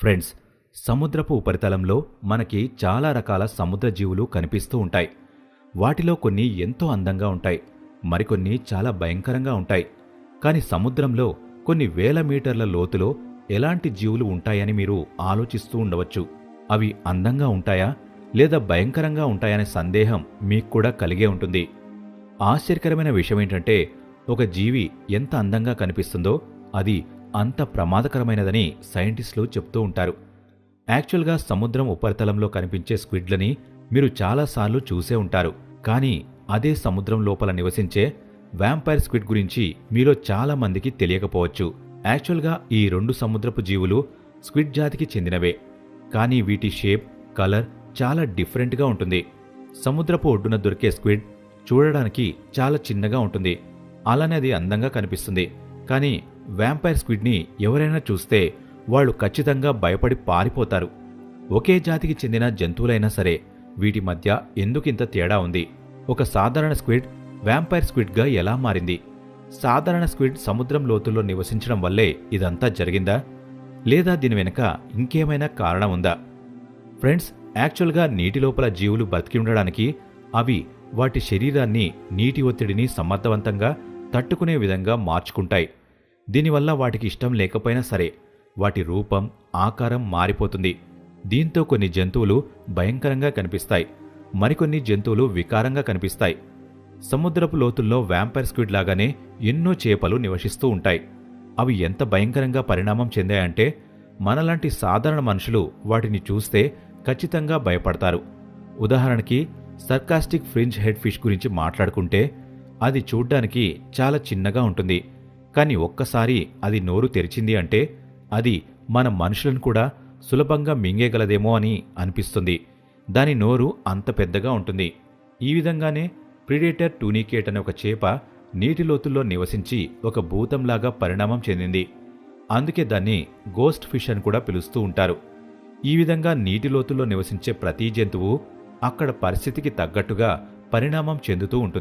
Friends, సముద్రపు ఉపరితలంలో మనకి చాలా రకాల సముద్ర జీవులు కనిపిస్తూ ఉంటాయి. వాటిలో కొన్ని ఎంతో అందంగా ఉంటాయి, మరికొన్ని చాలా భయంకరంగా ఉంటాయి. కానీ సముద్రంలో కొన్ని వేల మీటర్ల లోతులో ఎలాంటి జీవులు ఉంటాయని మీరు ఆలోచిస్తూ ఉండవచ్చు. అవి అందంగా ఉంటాయా లేదా భయంకరంగా ఉంటాయనే సందేహం మీకు కూడా కలిగే ఉంటుంది. ఆశ్చర్యకరమైన విషయమేంటంటే, ఒక జీవి ఎంత అందంగా కనిపిస్తుందో అది అంత ప్రమాదకరమైనదని సైంటిస్టులు చెప్తూ ఉంటారు. యాక్చువల్గా సముద్రం ఉపరితలంలో కనిపించే స్క్విడ్లని మీరు చాలాసార్లు చూసే ఉంటారు. కానీ అదే సముద్రం లోపల నివసించే వ్యాంపైర్ స్క్విడ్ గురించి మీలో చాలా మందికి తెలియకపోవచ్చు. యాక్చువల్గా ఈ రెండు సముద్రపు జీవులు స్క్విడ్ జాతికి చెందినవే. కానీ వీటి షేప్, కలర్ చాలా డిఫరెంట్గా ఉంటుంది. సముద్రపు ఒడ్డున దొరికే స్క్విడ్ చూడడానికి చాలా చిన్నగా ఉంటుంది, అలానే అది అందంగా కనిపిస్తుంది. కానీ వ్యాంపైర్ స్క్విడ్ని ఎవరైనా చూస్తే వాళ్ళు ఖచ్చితంగా భయపడి పారిపోతారు. ఒకే జాతికి చెందిన జంతువులైనా సరే వీటి మధ్య ఎందుకింత తేడా ఉంది? ఒక సాధారణ స్క్విడ్ వ్యాంపైర్ స్క్విడ్గా ఎలా మారింది? సాధారణ స్క్విడ్ సముద్రం లోతుల్లో నివసించడం వల్లే ఇదంతా జరిగిందా, లేదా దీని వెనుక ఇంకేమైనా కారణం ఉందా? ఫ్రెండ్స్, యాక్చువల్గా నీటి లోపల జీవులు బతికి ఉండడానికి అవి వాటి శరీరాన్ని నీటి ఒత్తిడిని సమర్థవంతంగా తట్టుకునే విధంగా మార్చుకుంటాయి. దీనివల్ల వాటికి ఇష్టం లేకపోయినా సరే వాటి రూపం, ఆకారం మారిపోతుంది. దీంతో కొన్ని జంతువులు భయంకరంగా కనిపిస్తాయి, మరికొన్ని జంతువులు వికారంగా కనిపిస్తాయి. సముద్రపు లోతుల్లో వ్యాంపైర్ స్క్విడ్ లాగానే ఎన్నో చేపలు నివసిస్తూ ఉంటాయి. అవి ఎంత భయంకరంగా పరిణామం చెందాయంటే మనలాంటి సాధారణ మనుషులు వాటిని చూస్తే ఖచ్చితంగా భయపడతారు. ఉదాహరణకి సర్కాస్టిక్ ఫ్రింజ్ హెడ్ ఫిష్ గురించి మాట్లాడుకుంటే, అది చూడ్డానికి చాలా చిన్నగా ఉంటుంది. కానీ ఒక్కసారి అది నోరు తెరిచింది అంటే అది మన మనుషులను కూడా సులభంగా మింగేయగలదేమో అని అనిపిస్తుంది. దాని నోరు అంత పెద్దగా ఉంటుంది. ఈ విధంగానే ప్రిడేటర్ టూనికేట్ అనే ఒక చేప నీటి లోతుల్లో నివసించి ఒక భూతంలాగా పరిణామం చెందింది. అందుకే దాన్ని గోస్ట్ ఫిష్ అని కూడా పిలుస్తూ ఉంటారు. ఈ విధంగా నీటి లోతుల్లో నివసించే ప్రతి జంతువు అక్కడ పరిస్థితికి తగ్గట్టుగా పరిణామం చెందుతూ ఉంటుంది.